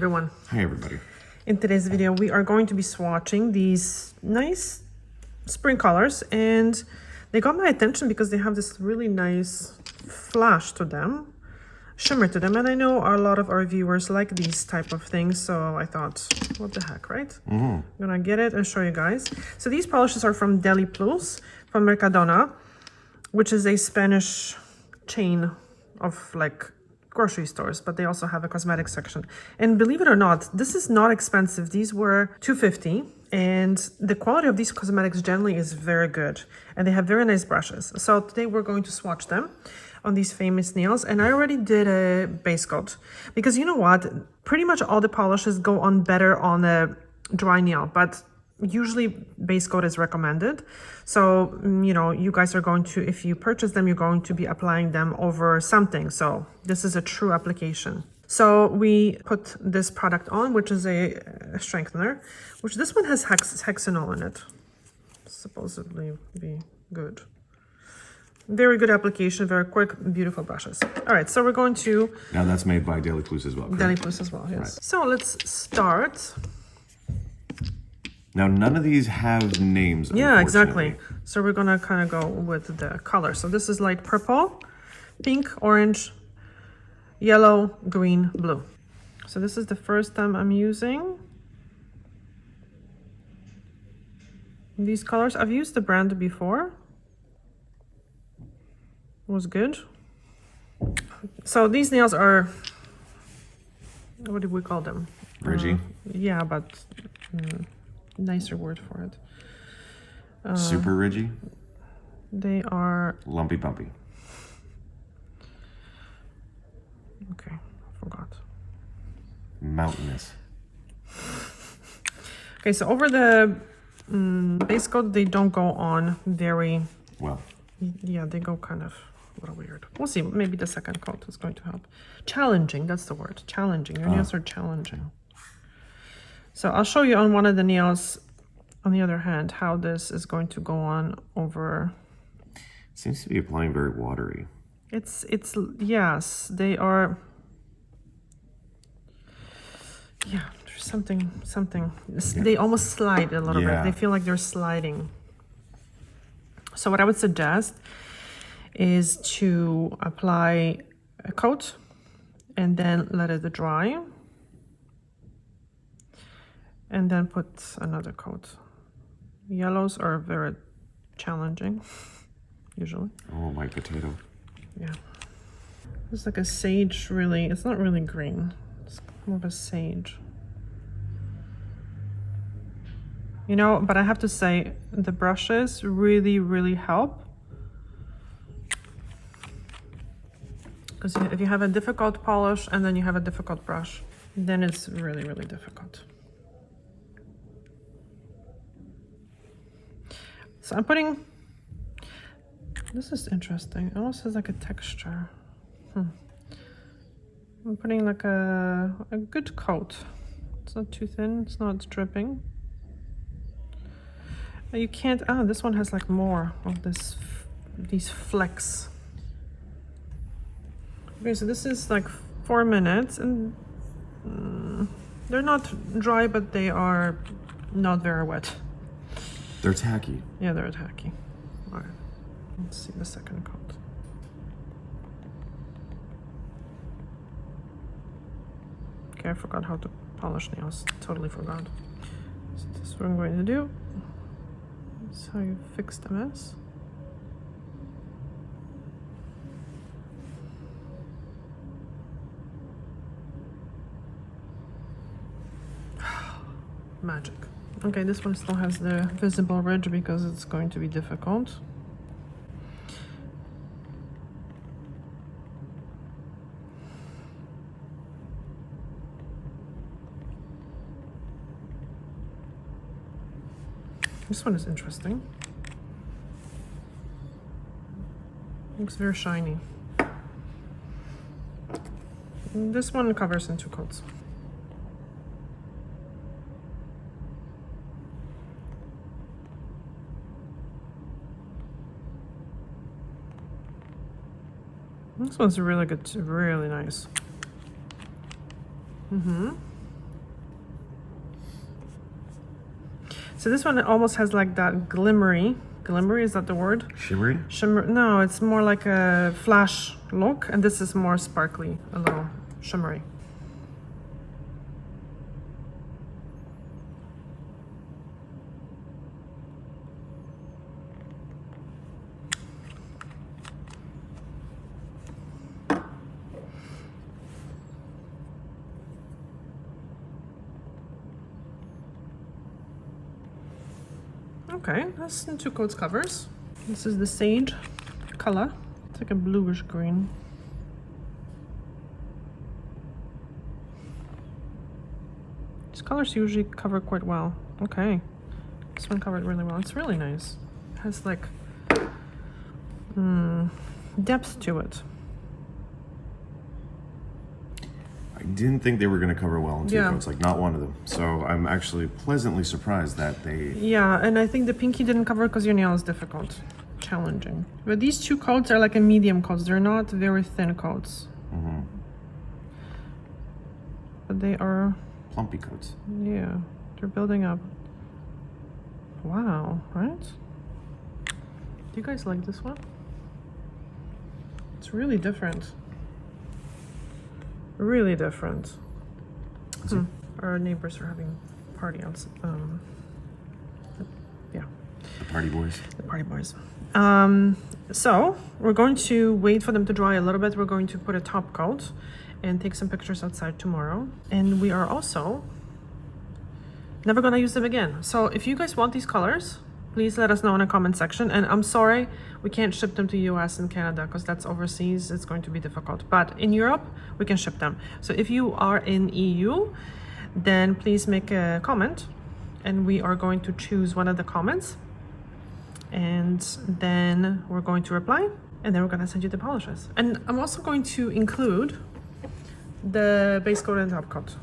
everyone. Hi everybody. In today's video, we are going to be swatching these nice spring colors, and they got my attention because they have this really nice flash to them, shimmer to them, and I know a lot of our viewers like these type of things, so I thought, what the heck, right? I'm gonna get it and show you guys. So these polishes are from Deliplus, from Mercadona, which is a Spanish chain of like grocery stores, but they also have a cosmetic section. And believe it or not, this is not expensive. These were $2.50, and the quality of these cosmetics generally is very good, and they have very nice brushes. So today we're going to swatch them on these famous nails, and I already did a base coat because you know what, pretty much all the polishes go on better on a dry nail, but usually base coat is recommended. So you know, you guys are going to, if you purchase them, you're going to be applying them over something, so this is a true application. So we put this product on, which is a strengthener, which this one has hexanol in it, supposedly be good. Very good application, very quick, beautiful brushes. All right, so we're going to... Now that's made by Deliplus as well, correct? Deliplus as well, yes. Right. So let's start. Now none of these have names, Yeah, exactly. So we're gonna kind of go with the color. So this is light purple, pink, orange, yellow, green, blue. So this is the first time I'm using these colors. I've used the brand before. It was good. So these nails are, what do we call them? Ridgy? Yeah, but nicer word for it. Super ridgy? They are... Lumpy bumpy. Okay, I forgot. Mountainous. Okay, so over the base coat, they don't go on very... Well. Yeah, they go kind of a little weird. We'll see. Maybe the second coat is going to help. Challenging, that's the word. Challenging. Your nails are challenging. So I'll show you on one of the nails, on the other hand, how this is going to go on over... Seems to be applying very watery. It's yes, they are... Yeah, there's something. Yeah. They almost slide a little Yeah. bit. They feel like they're sliding. So what I would suggest is to apply a coat and then let it dry. And then put another coat. Yellows are very challenging, usually. Oh, my potato. Yeah. It's like a sage, really. It's not really green. It's more of a sage. You know, but I have to say, the brushes really, really help. Because if you have a difficult polish and then you have a difficult brush, then it's really, really difficult. So I'm putting, this is interesting. It almost has like a texture. I'm putting like a good coat. It's not too thin, it's not dripping. You can't, this one has like more of these flecks. Okay, so this is like 4 minutes, and they're not dry, but they are not very wet. They're tacky. Yeah, they're tacky. All right, let's see the second coat. Okay, I forgot how to polish nails. Totally forgot. So this is what I'm going to do. That's how you fix the mess. Magic. Okay, this one still has the visible ridge because it's going to be difficult. This one is interesting. Looks very shiny. This one covers in 2 coats. This one's really good too, really nice. So this one almost has like that glimmery, is that the word? Shimmery? Shimmer, no, it's more like a flash look, and this is more sparkly, a little shimmery. Okay, that's in 2 coats covers. This is the sage color. It's like a bluish green. These colors usually cover quite well. Okay, this one covered really well. It's really nice. It has like depth to it. I didn't think they were going to cover well in 2 Yeah. coats, like not one of them. So I'm actually pleasantly surprised that they... Yeah, and I think the pinky didn't cover because your nail is difficult, challenging. But these 2 coats are like a medium coats. They're not very thin coats. Mm-hmm. But they are, Plumpy coats. yeah, they're building up. Wow, right? Do you guys like this one? It's really different. Really different. Our neighbors are having a party outside. Yeah. The party boys. The party boys. So we're going to wait for them to dry a little bit. We're going to put a top coat and take some pictures outside tomorrow. And we are also never gonna use them again. So if you guys want these colors, please let us know in the comment section. And I'm sorry, we can't ship them to US and Canada because that's overseas. It's going to be difficult. But in Europe, we can ship them. So if you are in EU, then please make a comment and we are going to choose one of the comments. And then we're going to reply and then we're gonna send you the polishes. And I'm also going to include the base coat and top coat.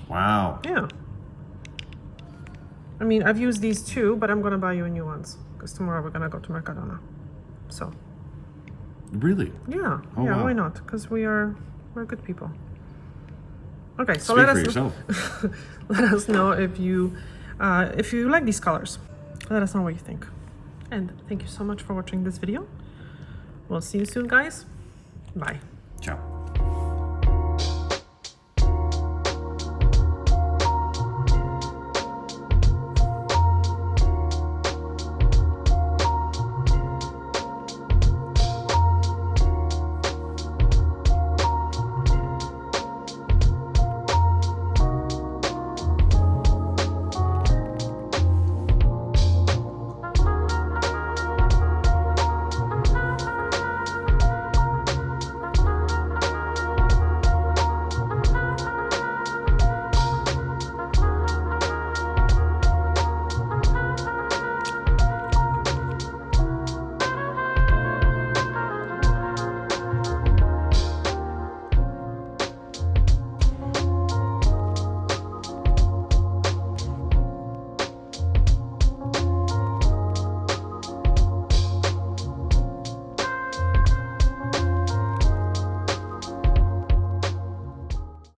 Wow. Yeah. I mean, I've used these 2, but I'm gonna buy you new ones because tomorrow we're gonna go to Mercadona. So. Really? Yeah. Oh, yeah. wow. Why not? Because we're good people. Okay. So Speak let for us yourself. let us know if you like these colors. Let us know what you think. And thank you so much for watching this video. We'll see you soon, guys. Bye. Ciao.